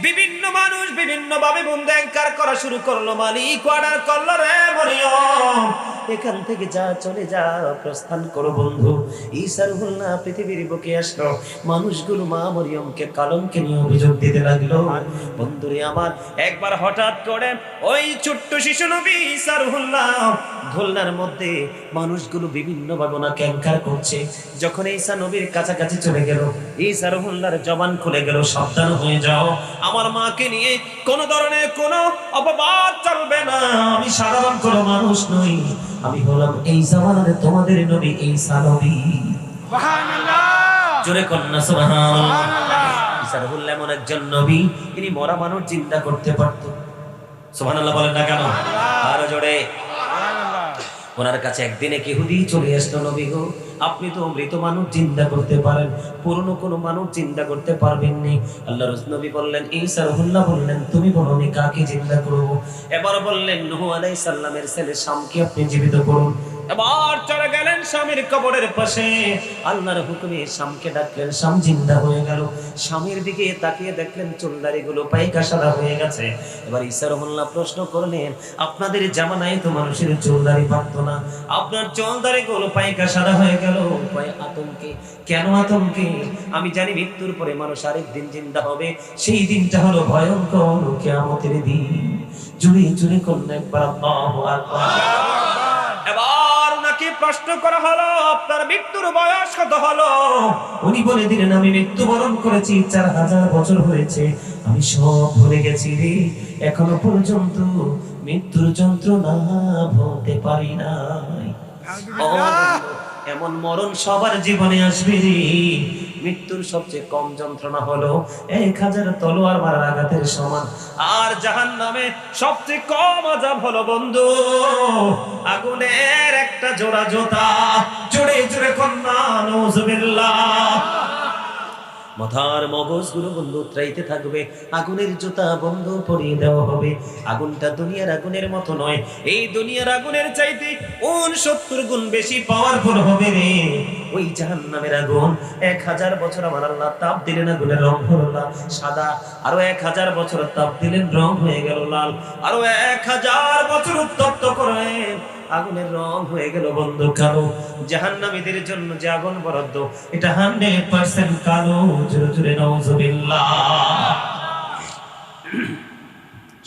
বিভিন্ন মানুষ বিভিন্ন ভাবে বন্ধু অ্যাঙ্কার করা শুরু করলো, মালিক অর্ডার করলো, রে মরিয়ম এখান থেকে যা, চলে যা, প্রস্থান করো বন্ধু। ঈসা রুহুল্লাহ পৃথিবীর বুকে আসলো, মানুষগুলো মা মরিয়মকে কলঙ্কে নিয়ে অভিযোগ দিতে লাগলো। বন্ধুরে আমার, একবার হঠাৎ করে ওই ছোট্ট শিশু নবী ঈসা রুহুল্লাহ দোলনার মধ্যে মানুষগুলো বিভিন্ন ভাবে ওনাকে অ্যাঙ্কার করছে। যখন ঈসা নবীর কাছাকাছি চলে গেল, ঈসা রুহুল্লাহর জবান খুলে গেল, সাবধান হয়ে যাও, আমার মাকে নিয়ে কোন ধরনের কোন অপবাদ চলবে না। আমি সাধারণ কোন মানুষ নই, আমি হলাম এই জামানার তোমাদের নবী ঈসা নবী। সুবহানাল্লাহ, জোরে কন্যা সুবহানাল্লাহ। ঈসা রুহুল্লাহ এমন একজন নবী, তিনি মরা মানুষ জিন্দা করতে পারত। সুবহানাল্লাহ বলেন না কেন? আরো জোরে। ওনার কাছে একদিন এক ইহুদি চলে আসলো, নবী গো, আপনি তো মৃত মানুষ জিন্দা করতে পারেন, পুরনো কোনো মানুষ জিন্দা করতে পারবেন নি। আল্লাহর নবী বললেন, ঈসা রুহুল্লাহ বললেন, তুমি বলো আমি কাকে জিন্দা করব? এবার বললেন, নূহ আলাইহিস সালামের ছেলে শামকে আপনি জীবিত করুন। এবার চলে গেলেন স্বামীর কবরের পাশে, আল্লাহর হুকুমে শামকে ডাকলেন, শাম জিন্দা হয়ে গেল। স্বামীর দিকে তাকিয়ে দেখলেন চুলদারি গুলো পাইকা সাদা হয়ে গেছে। এবার ঈসা রুহুল্লাহ প্রশ্ন করলেন, আপনাদের জামানায় তো মানুষের চুলদারি পাকতো না, আপনার চুলদারি গুলো পাইকা সাদা হয়ে গেল আতঙ্কে। কেন আতঙ্কে? আমি জানি মৃত্যুর পরে মানুষ আরেকদিন জিন্দা হবে, সেই দিনটা হলো ভয়ঙ্কর কিয়ামতের দিন। জুড়ে জুড়ে করলেন একবার আল্লাহু আকবার। এবার ওনাকে প্রশ্ন করা হলো, আপনার মৃত্যুর বয়স কত হলো? উনি বলে দিলেন, আমি মৃত্যুবরণ করেছি 4000 বছর হয়েছে, আমি সব ভুলে গেছি রে, এখনো পর্যন্ত মৃত্যুর যন্ত্রণা ভুলতে পারি নাই। এমন মরণ সবার জীবনে আসবে রে, মৃত্যুর সবচেয়ে কম যন্ত্রণা হলো 1000 তলোয়ার মারার আঘাতের সমান। আর জাহান্নামে সবচেয়ে কম আযাব হলো বন্ধু আগুনের একটা জোড়া জুতা। জোরে জোরে কন্যা নাউজুবিল্লাহ। মাথার মগজগুলো বন্ধু উতরাইতে থাকবে, আগুনের জুতা বন্ধ পরিয়ে দেওয়া হবে। আগুনটা দুনিয়ার আগুনের মতো নয়, এই দুনিয়ার আগুনের চাইতে 69 গুণ বেশি পাওয়ারফুল হবে রে ওই জাহান্নামের আগুন। 1000 বছর আমার আল্লাহ তাপ দিলেন, আগুনের রং হলো না সাদা, আরো 1000 বছর তাপ দিলেন, রং হয়ে গেল লাল, আরো 1000 বছর উত্তপ্ত করে আগুনের রং হয়ে গেল বন্ধু কালো। জাহান্নামীদের জন্য যে আগুন বরাদ্দ, এটা 100% কালো। জোরে জোরে নাউজুবিল্লাহ।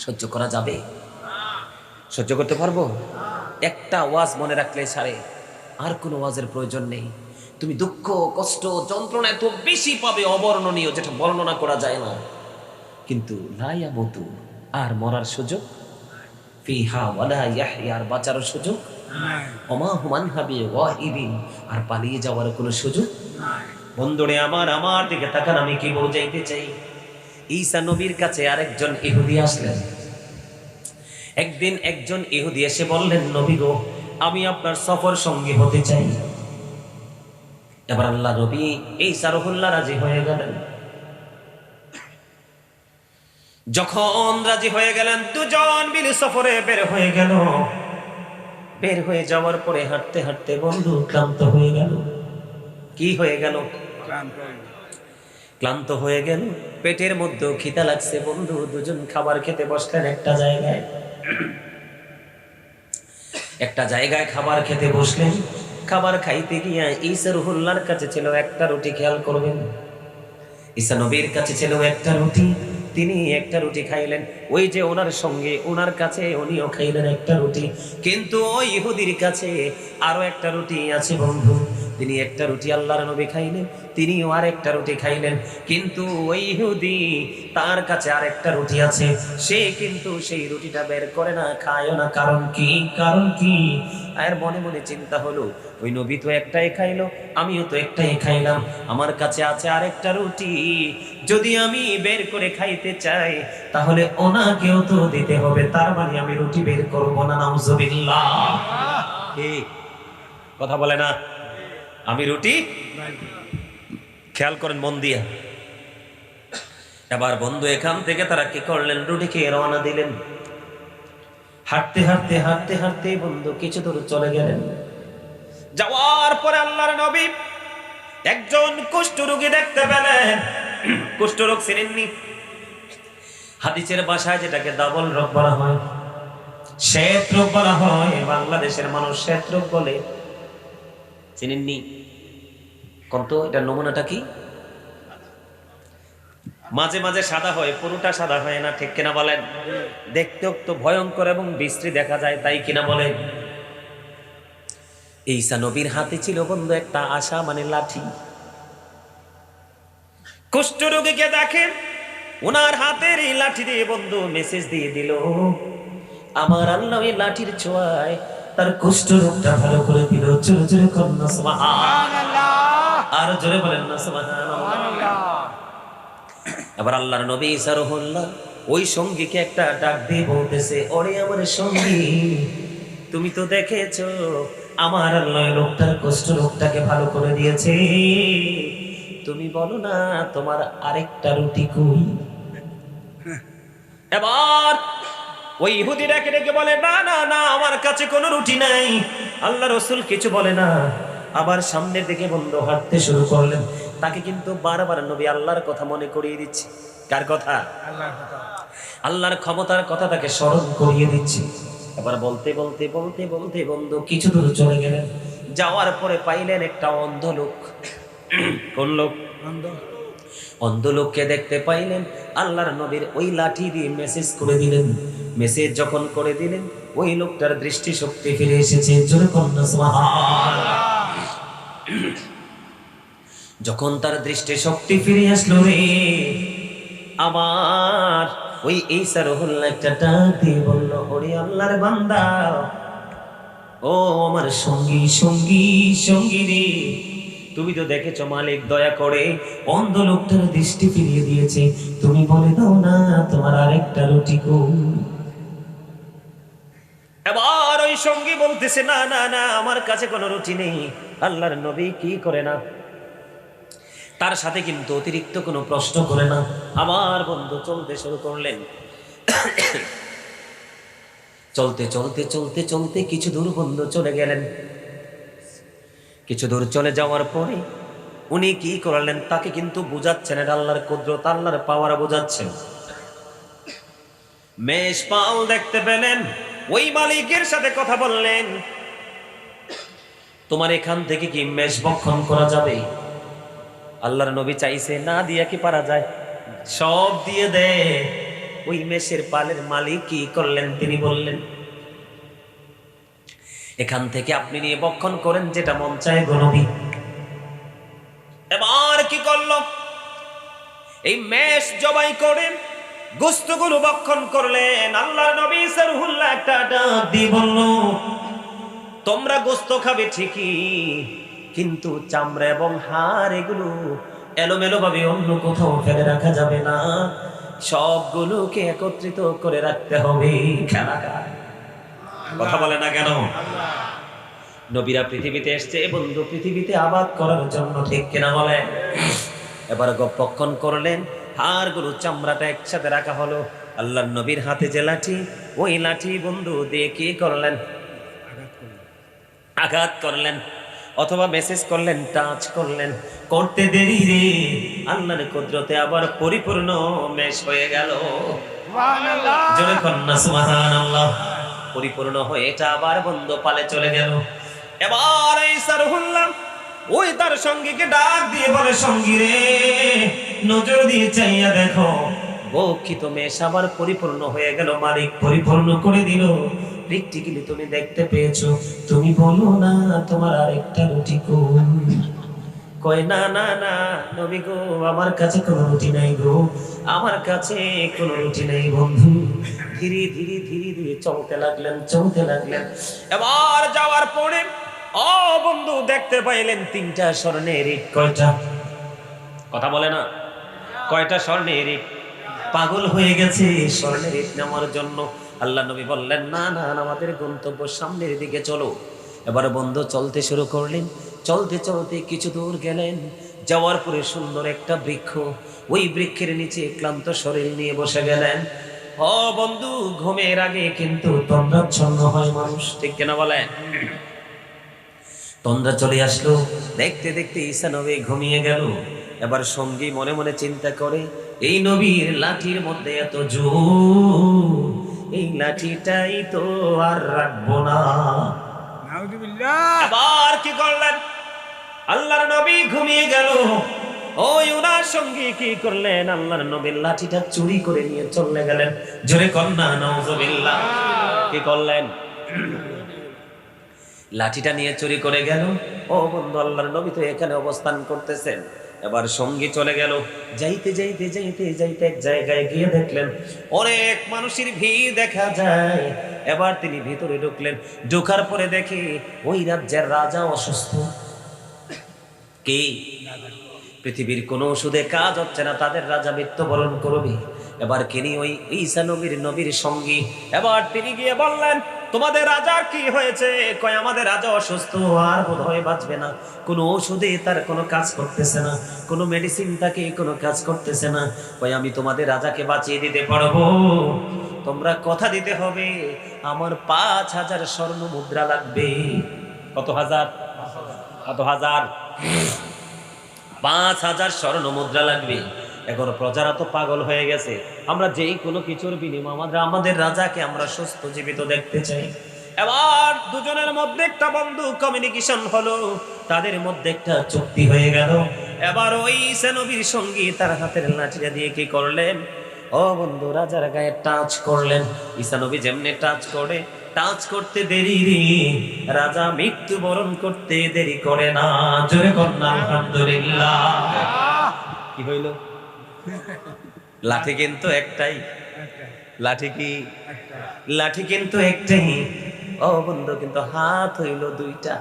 সহ্য করা যাবে? সহ্য করতে পারবো? একটা ওয়াজ মনে রাখলে ছাড়ে, আর কোনো ওয়াজের প্রয়োজন নেই। তুমি দুঃখ কষ্ট যন্ত্রণা এত বেশি পাবে অবর্ণনীয়, যেটা বর্ণনা করা যায় না। কিন্তু লা ইয়ামুতু, আর মরার সুযোগ, ফিহা ওয়ালা ইয়াহইয়া, আর বাঁচার সুযোগ, ওমা হুম আনহা বিগাইবিন, আর পালিয়ে যাওয়ার কোনো সুযোগ নাই। বন্ধুরে আমার, আমার দিকে তাকান, আমি কি বোঝাইতে চাই? ঈসা নবীর কাছে আরেকজন ইহুদি আসলেন। একদিন একজন ইহুদি এসে বললেন, নবী গো, আমি আপনার সফর সঙ্গী হতে চাই। এবার আল্লাহ নবী ঈসা রুহুল্লাহ রাজি হয়ে গেলেন। যখন রাজি হয়ে গেলেন, দুজন মিলে সফরে বের হয়ে গেল। বের হয়ে যাওয়ার পরে হাঁটতে হাঁটতে বন্ধু ক্লান্ত হয়ে গেল। কি হয়ে গেল? ক্লান্ত হয়ে গেল, পেটের মধ্যে খিদা লাগছে বন্ধু। দুজন খাবার খেতে বসলেন একটা জায়গায়। একটা জায়গায় খাবার খেতে বসলেন। খাবার খাইতে গিয়া ঈসা রুহুল্লাহর কাছে ছিল একটা রুটি। খেয়াল করবেন, ঈসা নবীর কাছে ছিল একটা রুটি। তিনি একটা রুটি খাইলেন। ওই যে ওনার সঙ্গে, ওনার কাছে উনিও খাইলেন একটা রুটি। কিন্তু ওই ইহুদির কাছে আরো একটা রুটি আছে বন্ধু। তিনি একটা রুটি আল্লাহর নবী খাইলেন, তিনিও আর একটা রুটি খাইলেন। কিন্তু ওই ইহুদি, তার কাছে আর একটা রুটি আছে, সে কিন্তু সেই রুটিটা বের করে না, খায়ও না। কারণ কি? কারণ কি? আর মনে মনে চিন্তা হলো, ওই নবী তো একটাই খাইলো, আমিও তো একটাই খাইলাম, আমার কাছে আছে আরেকটা রুটি। যদি আমি বের করে খাইতে চাই, তাহলে ওনাকেও তো দিতে হবে। তার মানে আমি রুটি বের করবো না। নাউজুবিল্লাহ। কথা বলে না, আমি রুটি, খেয়াল করেন মন দিয়া। এবার বন্ধু এখান থেকে তারা কি করলেন? রুটি খেয়ে রওনা দিলেন। হাঁটতে হাঁটতে হাঁটতে হাঁটতে বন্ধু কিছু দূর চলে গেলেন। যাওয়ার পরে আল্লাহর নবী একজন কুষ্ঠ রোগী দেখতে পেলেন। কুষ্ঠ রোগ চিনেননি? হাদিসের ভাষায় যেটাকে ডাবল রোগ বলা হয়, শ্বেত রোগ বলা হয়। বাংলাদেশের মানুষ শ্বেত রোগ বলে, চিনেননি? কত এটা নমুনাটা কি? মাঝে মাঝে সাদা হয়, পুরোটা সাদা হয় না, ঠিক কিনা বলেন? দেখতেও তো ভয়ঙ্কর এবং বিশ্রী দেখা যায়, তাই কিনা বলেন? ঈসা নবীর হাতে ছিল বন্ধু একটা আশা, মানে লাঠি। কুষ্ঠরোগীকে দেখেন, ওনার হাতের এই লাঠি দিয়ে বন্ধু মেসেজ দিয়ে দিল, আমার আল্লাহ এই লাঠির ছোঁয়ায় তার কুষ্ঠরোগটা ভালো করে দিল। জোরে জোরে কন্যা সুবহানাল্লাহ, আর জোরে বলেন না সুবহানাল্লাহ। আবার আল্লাহর নবী ঈসা রুহুল্লাহ ওই সঙ্গীকে একটা ডাক দিয়ে বলতেছে, ওরে আমার সঙ্গী, তুমি তো দেখেছো আমার আল্লাহ লোকটার কুষ্ঠ রোগটাকে ভালো করে দিয়েছে, তুমি বলো না তোমার আরেকটা রুটি কই? এবার ওই ইহুদি ডেকে ডেকে বলে, না না না, আমার কাছে কোনো রুটি নাই। আল্লাহ রাসূল কিছু বলে না, আবার সামনের দিকে বন্ধু হাঁটতে শুরু করলেন। তাকে কিন্তু বারবার নবী আল্লাহর কথা মনে করিয়ে দিচ্ছে। কার কথা? আল্লাহর ক্ষমতার কথা তাকে স্মরণ করিয়ে দিচ্ছে। এবার বলতে বলতে বলতে বলতে বন্ধু কিছু দূর চলে গেলেন। যাওয়ার পরে পাইলেন একটা অন্ধ লোক। কোন লোক? অন্ধ লোককে দেখতে পাইলেন। আল্লাহর নবীর ওই লাঠি দিয়ে মেসেজ করে দিলেন। মেসেজ যখন করে দিলেন, ওই লোকটার দৃষ্টি শক্তি ফিরে এসেছে। জোরে কন্যা সুবহানাল্লাহ। যখন তার দৃষ্টি শক্তি ফিরে আসলো রে, আমার ওই ঈসা রুহুল্লাহ একটা ডাক দিয়ে বলল, ওরে আল্লাহর বান্দা, ও আমার সঙ্গী সঙ্গী সঙ্গী রে, তুমি তো দেখেছো মালিক দয়া করে অন্ধ লোকটার দৃষ্টি ফিরিয়ে দিয়েছে, তুমি বলে দাও না তোমার আরেকটা রুটি কই? এবার ওই সঙ্গী বলতেছে, না না না, আমার কাছে কোনো রুটি নেই। আল্লাহর নবী কি করে না, তার সাথে কিন্তু অতিরিক্ত কোনো প্রশ্ন করে না। আমার বন্ধু চলতে শুরু করলেন। চলতে চলতে চলতে চলতে কিছু দূর বন্ধু চলে গেলেন। কিছু দূর চলে যাওয়ার পরে উনি কি করলেন, তাকে কিন্তু বুঝাচ্ছেন, এটা আল্লাহর কুদরত, আল্লাহর পাওয়ার বুঝাচ্ছেন। মেষ পাল দেখতে পেলেন, ওই মালিকের সাথে কথা বললেন, তোমার এখান থেকে কি মেষ ভক্ষণ করা যাবে? আল্লাহর নবী চাইছে, না দিয়া কি পারা যায়? সব দিয়ে দে। ওই মেষের পালের মালিক কি করলেন, তিনি বললেন, এখান থেকে আপনি নিয়ে ভক্ষণ করেন, যেটা মন চায় গো নবী। এবার কি করলো, এই মেষ জবাই করেন গোশতগুলো ভক্ষণ করলেন। আল্লাহর নবী সারহুল্লাহ একটা ডাক দিয়ে বলল, তোমরা গোশত খাবে ঠিকই, কিন্তু চামড়া এবং হাড় এগুলো এলোমেলো ভাবে অন্য কোথাও ফেলে রাখা যাবে না, সবগুলোকে একত্রিত করে রাখতে হবে। কথা বলে না কেন? নবীরা পৃথিবীতে এসছে বন্ধু পৃথিবীতে আবাদ করার জন্য, ঠিক কিনা বলে? এবার ভক্ষণ করলেন, হাড়গুলো চামড়াটা একসাথে রাখা হলো। আল্লাহর নবীর হাতে যে লাঠি, ওই লাঠি বন্ধু দিয়ে কি করলেন, আঘাত করলেন, অথবা মেসেজ করলেন, টাচ করলেন। করতে দেরি রে, আল্লাহর কুদরতে আবার পরিপূর্ণ মেষ হয়ে গেল। সুবহানাল্লাহ। জোরে কন্যা সুবহানাল্লাহ। পরিপূর্ণ হয়ে এটা আবার বন্ধ পালে চলে গেল। এবার ঈসা রুহুল্লাহ ওই তার সঙ্গীকে ডাক দিয়ে বলে, সঙ্গী রে, নজর দিয়ে চাইয়া দেখো, বক্ষিত মেষ আবার পরিপূর্ণ হয়ে গেল, মালিক পরিপূর্ণ করে দিল। প্র্যাকটিক্যালি তুমি দেখতে পেয়েছো, তুমি বলো না তোমার আরেকটা রুটি কই? কয়, না না না নবী গো, আমার কাছে কোনো রুটি নাই গো, আমার কাছে কোনো রুটি নাই। বন্ধু ধীরে ধীরে ধীরে ধীরে চলতে লাগলেন, চলতে লাগলেন। এবার যাওয়ার পরে ও বন্ধু দেখতে পাইলেন তিনটা স্বর্ণের ইট। কয়টা? কথা বলে না, কয়টা স্বর্ণের ইট? পাগল হয়ে গেছে স্বর্ণের ইট নেওয়ার জন্য। আল্লাহ নবী বললেন, না না, আমাদের গন্তব্য সামনের দিকে চলো। এবার বন্ধু চলতে শুরু করলেন। চলতে চলতে কিছু দূর গেলেন, যাওয়ার পরে সুন্দর একটা বৃক্ষ, ওই বৃক্ষের নিচে ক্লান্ত শরীর নিয়ে বসে গেলেন। ও বন্ধু, ঘুমের আগে কিন্তু তন্দ্রাচ্ছন্ন হয় মানুষ, ঠিক কিনা বলেন? তন্দ্রা চলে আসলো, দেখতে দেখতে ঈসা নবী ঘুমিয়ে গেল। এবার সঙ্গী মনে মনে চিন্তা করে, এই নবীর লাঠির মধ্যে এত জোর, এই লাঠিটাই তো আর রাখবো না। নাউযুবিল্লাহ। আবার কি করলেন? আল্লাহর নবী ঘুমিয়ে গেল। ওই উনার সঙ্গে কি করলেন? আল্লাহর নবীর লাঠিটা চুরি করে নিয়ে চলে গেলেন। জোরে কন্যা নাউযুবিল্লাহ। কি করলেন? লাঠিটা নিয়ে চুরি করে গেল। ও বন্ধু, আল্লাহর নবী তো এখানে অবস্থান করতেছেন। এবার সঙ্গী চলে গেল। যাইতে যাইতে যাইতে যাইতে এক জায়গায় গিয়ে দেখলেন অনেক মানুষের ভিড় দেখা যায়। এবার তিনি ভিতরে ঢুকলেন। ঢোকার পরে দেখে ওই রাজ্যের রাজা অসুস্থ। কি? পৃথিবীর কোন ওষুধে কাজ হচ্ছে না, তাদের রাজা মৃত্যুবরণ করবে। এবার তিনি ওই ঈসা নবীর সঙ্গী। এবার তিনি গিয়ে বললেন, তোমাদের রাজা কি হয়েছে? কয়, আমাদের রাজা অসুস্থ, আর বোধহয় বাঁচবে না। কোনো ওষুধে তার কোনো কাজ করতেছে না, কোনো মেডিসিন তাকে কোনো কাজ করতেছে না। কয়, আমি তোমাদের রাজাকে বাঁচিয়ে দিতে পারবো। তোমরা কথা দিতে হবে, আমার 5,000 স্বর্ণ মুদ্রা লাগবে। কত হাজার? কত হাজার? 5,000 স্বর্ণ মুদ্রা লাগবে। এখন প্রজারা তো পাগল হয়ে গেছে, আমরা যেই কোনো কিছুর বিনিময়ে আমাদের রাজাকে আমরা সুস্থ জীবিত দেখতে চাই। এবার দুজনের মধ্যে একটা বন্ধু কমিউনিকেশন হলো, তাদের মধ্যে একটা চুক্তি হয়ে গেল। এবার ওই ঈসা নবীর সঙ্গী তার হাতের লাঠিটা দিয়ে কি করলেন? ও বন্ধু, রাজার গায়ে টাচ করলেন। ঈসা নবী যেমনি টাচ করে, টাচ করতে দেরি রে, রাজা মৃত্যুবরণ করতে দেরি করে না। জোরে কন্যা আলহামদুলিল্লাহ। কি হইল? লাঠি কিন্তু একটাই। লাঠি কি? লাঠি কিন্তু একটাই। ও বন্ধু, কিন্তু হাত হইল দুইটা।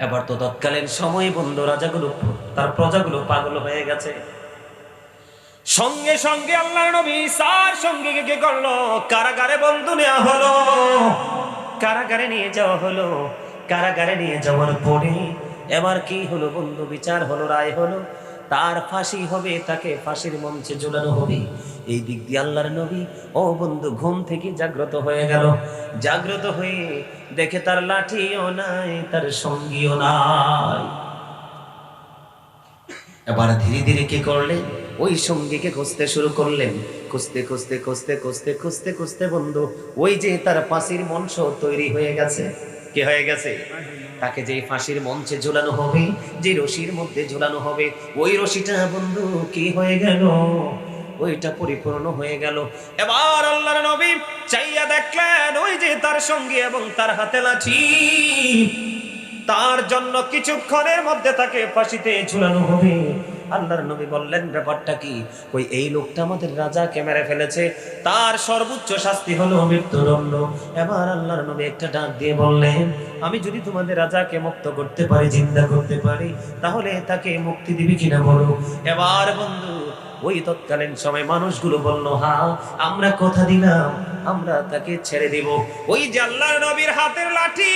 এবার তো তৎকালীন সময় বন্ধু রাজাগুলো, তার প্রজাগুলো পাগল হয়ে গেছে। সঙ্গে সঙ্গে আল্লাহর নবী ঈসার সঙ্গে কি করলো? কারাগারে বন্ধু নেওয়া হলো, কারাগারে নিয়ে যাওয়া হলো। কারাগারে নিয়ে যাওয়ার পরে এবার কি হলো বন্ধু? বিচার হলো, রায় হলো, তার ফাঁসি হবে, তাকে ফাঁসির মঞ্চে ঝুলানো হবে। এই দিক দিয়ে আল্লাহর নবী ও বন্ধু ঘুম থেকে জাগ্রত হয়ে গেল। জাগ্রত হয়ে দেখে তার লাঠিও নাই, তার সঙ্গীও নাই। এবার ধীরে ধীরে কি করলেন? ওই সঙ্গীকে খুঁজতে শুরু করলেন। খুঁজতে খুঁজতে খুঁজতে খুঁজতে খুঁজতে খুঁজতে বন্ধু ওই যে তার ফাঁসির মঞ্চ তৈরি হয়ে গেছে। কি হয়ে গেছে? তাকে যে ফাঁসির মঞ্চে ঝুলানো হবে, যে রশির মধ্যে ঝুলানো হবে, ওই রশিটা বন্ধু কি হয়ে গেল? ওইটা পরিপূর্ণ হয়ে গেল। এবার আল্লাহর নবী চাইয়া দেখলেন ওই যে তার সঙ্গী এবং তার হাতে লাঠি, তার জন্য কিছুক্ষণের মধ্যে তাকে ফাঁসিতে ঝুলানো হবে। আল্লাহর নবী বললেন, ব্যাপারটা কি? ওই এই লোকটা আমাদের রাজাকে মেরে ফেলেছে, তার সর্বোচ্চ শাস্তি হলো মৃত্যুদণ্ড। এবার আল্লাহর নবী একটা ডাক দিয়ে বললেন, আমি যদি তোমাদের রাজাকে মুক্ত করতে পারি, জিন্দা করতে পারি, তাহলে তাকে মুক্তি দিবি কিনা বলো। এবার বন্ধু ওই তৎকালীন সময় মানুষগুলো বলল, হ্যাঁ আমরা কথা দিলাম, আমরা তাকে ছেড়ে দিব। ওই যে আল্লাহর নবীর হাতের লাঠি,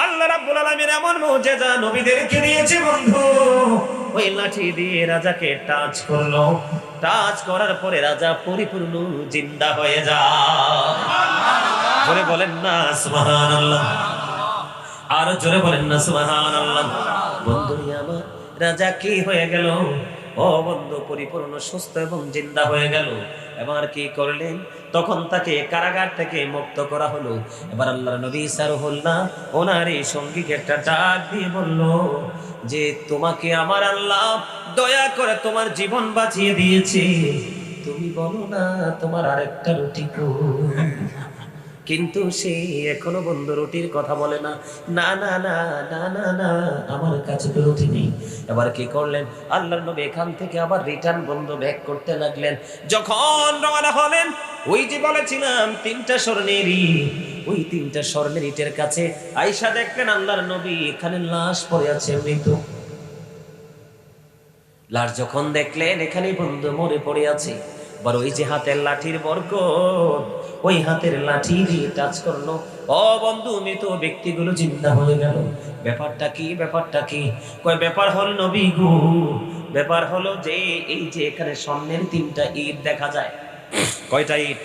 আল্লাহ রাব্বুল আলামিন এমন মুজিজা নবীদেরকে দিয়েছে বন্ধু। ওই লাঠি দিয়ে রাজাকে টাচ করলো, টাচ করার পরে রাজা পরিপূর্ণ জিন্দা হয়ে যায়। জোরে বলেন না সুবহানাল্লাহ। আরো জোরে বলেন না সুবহানাল্লাহ। বন্ধু আমার রাজা কি হয়ে গেল? ও বন্ধু পরিপূর্ণ সুস্থ এবং জিন্দা হয়ে গেল। এবার কি করলেন? তখন তাকে কারাগার থেকে মুক্ত করা হলো। এবার আল্লাহর নবী সারহুল্লাহ ওনার এই সঙ্গীকে একটা ডাক দিয়ে বলল যে, তোমাকে আমার আল্লাহ দয়া করে তোমার জীবন বাঁচিয়ে দিয়েছে, তুমি বলো না তোমার আরেকটা রুটি কই? কিন্তু সে এখনো বন্ধু রুটির কথা বলে না। না না না না না না, আমার কাছে তো রুটি নেই। এবার কি করলেন? আল্লাহর নবী এখান থেকে আবার রিটার্ন বন্ধু ব্যাক করতে লাগলেন। যখন রওনা হলেন, ওই যে বলেছিলাম 3টা স্বর্ণের ইট, ওই 3টা স্বর্ণের ইটের কাছে আয়েশা দেখলেন আল্লাহর নবী এখানে লাশ পড়ে আছে, মৃত লাশ। যখন দেখলেন এখানে বন্ধু মরে পড়ে আছে, আবার ওই যে হাতের লাঠির বরকত, ওই হাতের লাঠি দিয়ে টাচ করলো, ও বন্ধু মৃত ব্যক্তিগুলো জিন্দা হয়ে গেল। ব্যাপারটা কি? ব্যাপারটা কি? কয় ব্যাপার হল নবী গো, ব্যাপার হলো যে এই যে এখানে স্বর্ণের 3টা ইট দেখা যায়। কয়টা ইট?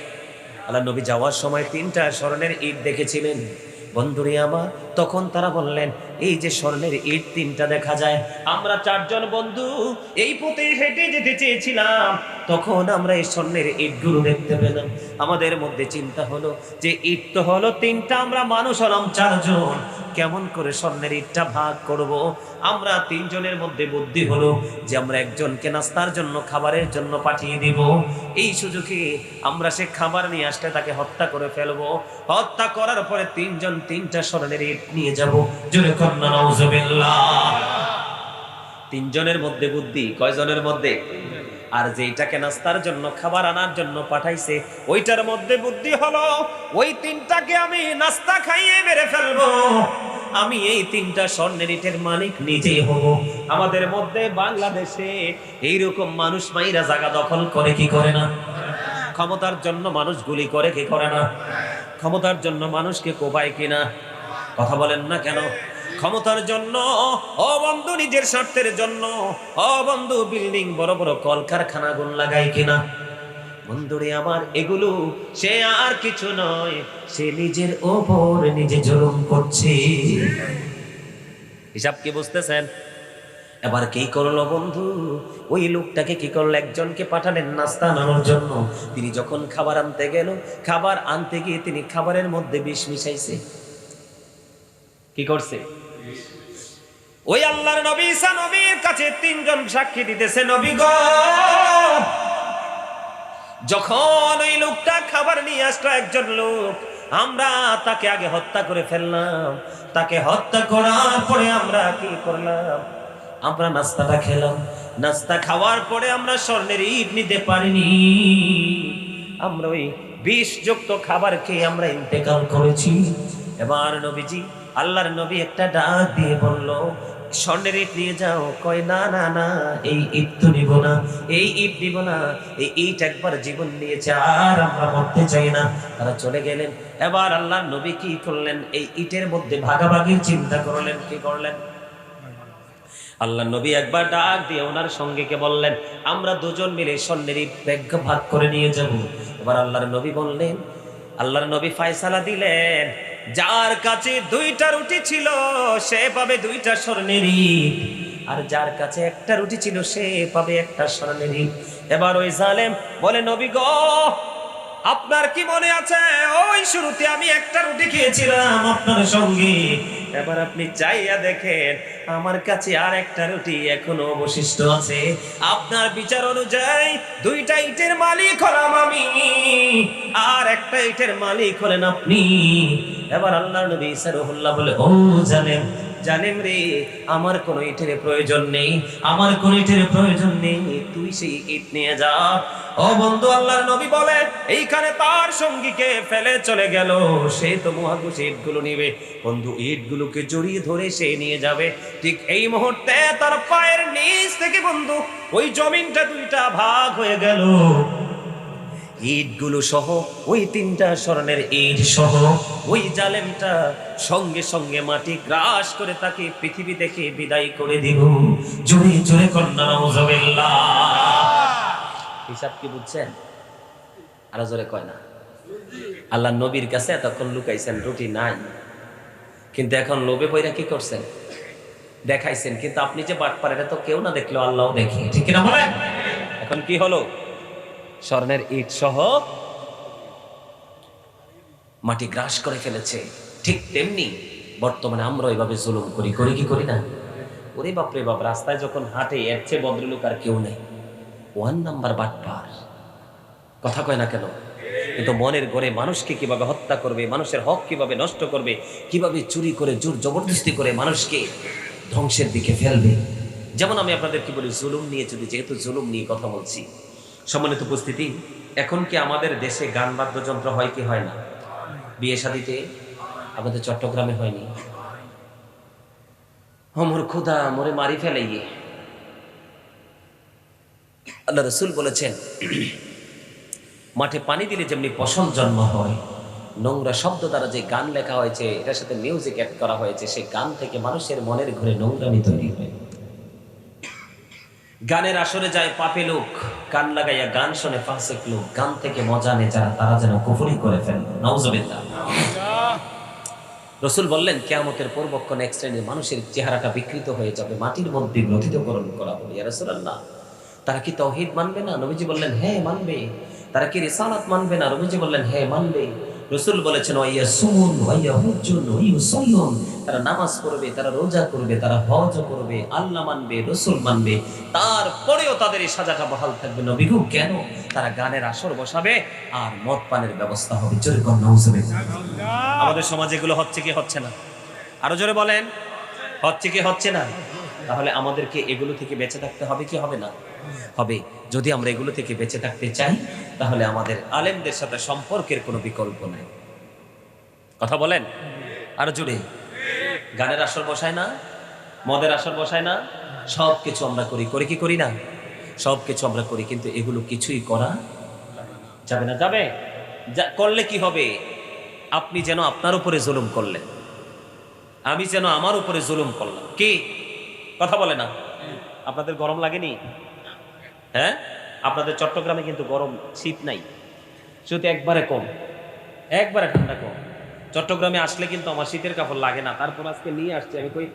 আল্লাহ নবী যাওয়ার সময় 3টা স্বর্ণের ইট দেখেছিলেন। বন্ধুরে আমার তখন তারা বললেন, এই যে স্বর্ণের ইট 3টা দেখা যায়, আমরা 4জন বন্ধু এই পথে হেঁটে যেতে চেয়েছিলাম, তখন আমরা এই স্বর্ণের ইটগুলো দেখতে পেলাম। আমাদের মধ্যে চিন্তা হলো যে ইট তো হলো 3টা, আমরা মানুষ হলাম 4জন, কেমন করে স্বর্ণের ইটটা ভাগ করব? আমরা 3 জনের মধ্যে বুদ্ধি হলো যে আমরা একজনকে নাস্তার জন্য, খাবারের জন্য পাঠিয়ে দিব। এই সুযোগে আমরা সে খাবার নিয়ে আসলে তাকে হত্যা করে ফেলবো। হত্যা করার পরে 3 জন 3টা স্বর্ণের ইট নিয়ে যাব। জোরে কন্যা নাউজুবিল্লাহ। 3 জনের মধ্যে বুদ্ধি, কয়জনের মধ্যে? আর যেটাকে নাস্তার জন্য, খাবার আনার জন্য পাঠাইছে, ওইটার মধ্যে বুদ্ধি হলো ওই 3টাকে আমি নাস্তা খাইয়ে মেরে ফেলবো। আমি এই 3টা স্বর্ণের ইটের মালিক নিজেই হব। আমাদের মধ্যে বাংলাদেশে এইরকম মানুষ মাইরা জায়গা দখল করে কি করে না? ক্ষমতার জন্য মানুষ গুলি করে কি করে না? ক্ষমতার জন্য মানুষকে কোপায় কিনা? কথা বলেন না কেন? ক্ষমতার জন্য, ও বন্ধু নিজের স্বার্থের জন্য, ও বন্ধু বিল্ডিং, বড় বড় কলকারখানা গুণ লাগায় কিনা? বন্ধুরে আমার, এগুলো সে আর কিছু নয়, সে নিজের ওপর নিজে জুলুম করছে। হিসাব কি বুঝতেছেন? এবার কি করলো বন্ধু? ওই লোকটাকে কি করলো? একজনকে পাঠালেন নাস্তা আনানোর জন্য। তিনি যখন খাবার আনতে গেল, খাবার আনতে গিয়ে তিনি খাবারের মধ্যে বিষ মিশাইছে। কি করছে? ওই আল্লাহর নবী ঈসা নবীর কাছে 3 জন সাক্ষী দিতেছে, নবী গো, যখন ওই লোকটা খাবার নিয়ে আসলো, একজন লোক, আমরা তাকে আগে হত্যা করে ফেললাম। তাকে হত্যা করার পরে আমরা কি করলাম? আমরা নাস্তাটা খেলাম। নাস্তা খাওয়ার পরে আমরা স্বর্ণের ইট নিতে পারিনি, আমরা ওই বিষযুক্ত খাবার খেয়ে আমরা ইন্তেকাল করেছি। এবার নবীজি, আল্লাহর নবী একটা ডাক দিয়ে বলল, স্বর্ণের ইট নিয়ে যাও। কয় না না না, এই ইট তো নিব না, এই ইট নিব না, এই ইট একবার জীবন নিয়েছে, আর আমরা মরতে চাই না। তারা চলে গেলেন। এবার আল্লাহর নবী কি করলেন? এই ইটের মধ্যে ভাগাভাগির চিন্তা করলেন। কি করলেন? আল্লাহর নবী একবার ডাক দিয়ে ওনার সঙ্গীকে বললেন, আমরা 2 জন মিলে স্বর্ণের ইট ভাগ করে নিয়ে যাব। এবার আল্লাহর নবী বললেন, আল্লাহর নবী ফয়সালা দিলেন, যার কাছে 2টা রুটি ছিল সে পাবে 2টা স্বর্ণের ইট, আর যার কাছে একটা রুটি ছিল সে পাবে একটা স্বর্ণের ইট। এবার ওই জালেম বলে, নবী গো, আপনার কি মনে আছে ওই শুরুতে আমি একটা রুটি খেয়েছিলাম আপনার সঙ্গে? এবার আপনি চাইয়া দেখেন, আমার কাছে আর একটা রুটি এখনো অবশিষ্ট আছে। আপনার বিচার অনুযায়ী 2টা ইটের মালিক হলাম আমি, আর একটা ইটের মালিক হলেন আপনি। এবার আল্লাহর নবী ঈসা রুহুল্লাহ বলে, ও জালেম, জালেম রে, আমার কোনো ইটের প্রয়োজন নেই, আমার কোনো ইটের প্রয়োজন নেই, তুই সেই ইট নিয়ে যা। ও বন্ধু, আল্লাহর নবী বলে, এইখানে তার সঙ্গীকে ফেলে চলে গেল, সে তো মহাকুশ ইটগুলো নিবে। বন্ধু, ইটগুলোকে জড়িয়ে ধরে সে নিয়ে যাবে। ঠিক এই মুহূর্তে তার পায়ের নিচ থেকে বন্ধু ওই জমিনটা 2টা ভাগ হয়ে গেল। ইটগুলো সহ, ওই 3টা স্বর্ণের ইট সহ, ওই জালেমটা সঙ্গে সঙ্গে মাটি গ্রাস করে তাকে পৃথিবী থেকে বিদায় করে দিল। জোরে জোরে কন্যা নাউজুবিল্লাহ। হিসাব কি বুঝছেন? আরো জোরে কয় না। আল্লাহ নবীর কাছে এতক্ষণ লুকাইছেন, রুটি নাই, কিন্তু এখন লোভে পয়রা কি করছেন? দেখাইছেন। কিন্তু আপনি যে বাটপার, এটা তো কেউ না দেখলেও আল্লাহও দেখে, ঠিক কিনা বলেন? এখন কি হলো? স্বর্ণের ইট সহ মাটি গ্রাস করে ফেলেছে। ঠিক তেমনি বর্তমানে আমরা ওইভাবে জুলুম করি কি করি না? ওরে বাপরে বাপ, রাস্তায় যখন হাঁটে এর চেয়ে ভদ্রলোক আর কেউ নেই। 1 নাম্বার বাটপার। কথা কয় না কেন? কিন্তু মনের ঘরে মানুষকে কিভাবে হত্যা করবে, মানুষের হক কিভাবে নষ্ট করবে, কিভাবে চুরি করে জোর জবরদস্তি করে মানুষকে ধ্বংসের দিকে ফেলবে। যেমন আমি আপনাদেরকে বলি, জুলুম নিয়ে, যদি যেহেতু জুলুম নিয়ে কথা বলছি, সম্মানিত উপস্থিতি, এখন কি আমাদের দেশে গান বাদ্যযন্ত্র হয় কি হয় না? বিয়ে শাদিতে আমাদের চট্টগ্রামে হয়নি? মোর খুদা, মোরে মারি ফেলে গিয়ে। আল্লাহ রাসূল বলেছেন, মাঠে পানি দিলে যেমনি পশম জন্ম হয়, নোংরা শব্দ দ্বারা যে গান লেখা হয়েছে, এটার সাথে মিউজিক অ্যাড করা হয়েছে, সেই গান থেকে মানুষের মনের ঘরে নোংরামি তৈরি হয়। গানের আসরে যায় পাপী লোক, গান লাগাইয়া গান শোনে ফাসিক লোক, গান থেকে মজা নেয় যারা, তারা যেন কুফরি করে ফেলে। নাউজুবিল্লাহ। রসুল বললেন কিয়ামতের পূর্বক্ষণ এক শ্রেণীর মানুষের চেহারাটা বিকৃত হয়ে যাবে, মাটির মধ্যে গ্রথিতকরণ করা হবে। ইয়া রাসূলুল্লাহ, তারা কি তাওহীদ মানবে না? নবীজি বললেন হ্যাঁ মানবে। তারা কি রিসালাত মানবে না? নবীজি বললেন হ্যাঁ মানবে। রসুল বলেছেন ওয়াইয়াসুমুন ওয়াইয়াহুজ্জুন ওয়াইউসাল্লুন, তারা নামাজ পড়বে, তারা রোজা করবে, তারা হজ করবে, আল্লাহ মানবে, রসুল মানবে, তারপরেও তাদের এই সাজাটা বহাল থাকবে। নবী গো কেন? তারা গানের আসর বসাবে আর মদ পানের ব্যবস্থা হবে। জোরে কর নাউজুবিল্লাহ। আমাদের সমাজে এগুলো হচ্ছে কি হচ্ছে না? আরো জোরে বলেন, হচ্ছে কি হচ্ছে না? তাহলে আমাদেরকে এগুলো থেকে বেঁচে থাকতে হবে কি হবে না? হবে। যদি আমরা এগুলো থেকে বেঁচে থাকতে চাই তাহলে আমাদের আলেমদের সাথে সম্পর্কের কোনো বিকল্প নাই। কথা বলেন আরো জোরে। গানের আসর বসায় না, মদের আসর বসায় না, সব কিছু আমরা করি, করি কি করি না? সব কিছু আমরা করি, কিন্তু এগুলো কিছুই করা যাবে না। যাবে করলে কি হবে? আপনি যেন আপনার উপরে জুলুম করলেন, আমি যেন আমার উপরে জুলুম করলাম। কি কথা বলে না? আপনাদের গরম লাগেনি? হ্যাঁ, আপনাদের চট্টগ্রামে কিন্তু গরম, শীত নাই, শীত একবারে কম, একবারে ঠান্ডা কম। চট্টগ্রামে আসলে কিন্তু আমার শীতের কাপড় লাগে না, তারপর আজকে নিয়ে আসছি। আমি কই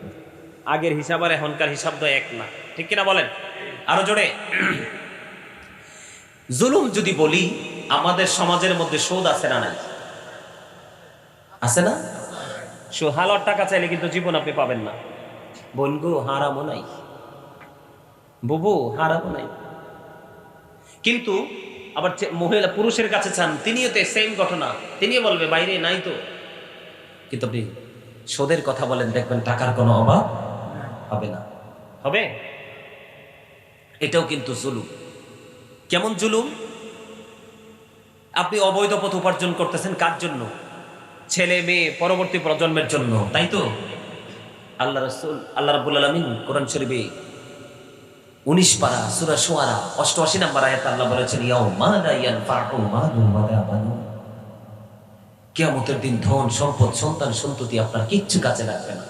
আগের হিসাব আর এখনকার হিসাব তো এক না, ঠিক কিনা বলেন? আরো জোরে। জুলুম যদি বলি, আমাদের সমাজের মধ্যে সুদ আছে না নাই? আছে না? হালাল টাকা চাইলে কিন্তু জীবন আপনি পাবেন না। বলগো হারামও নাই, বুবু হারামও নাই। কিন্তু আবার মহিলা পুরুষের কাছে চান, তিনিও তো সেম ঘটনা, তিনিও বলবে বাইরে নাই তো। কিন্তু আপনি সুদের কথা বলেন, দেখবেন টাকার কোনো অভাব হবে না। হবে? এটাও কিন্তু জুলুম। কেমন জুলুম? আপনি অবৈধ পথ উপার্জন করতেছেন কার জন্য? ছেলে মেয়ে পরবর্তী প্রজন্মের জন্য, তাই তো? আল্লাহ রাসূল, আল্লাহ রাব্বুল আলামিন কোরআন শরীফে 19 পারা সূরা শুআরা 88 নম্বর আয়াতে আল্লাহ বলেছেন ইয়াউমা লা ইয়ানফাউ মালুন ওয়ালা বানুন, কিয়ামতের দিন ধন সম্পদ সন্তান সন্ততি আপনার কিচ্ছু কাজে লাগবে না।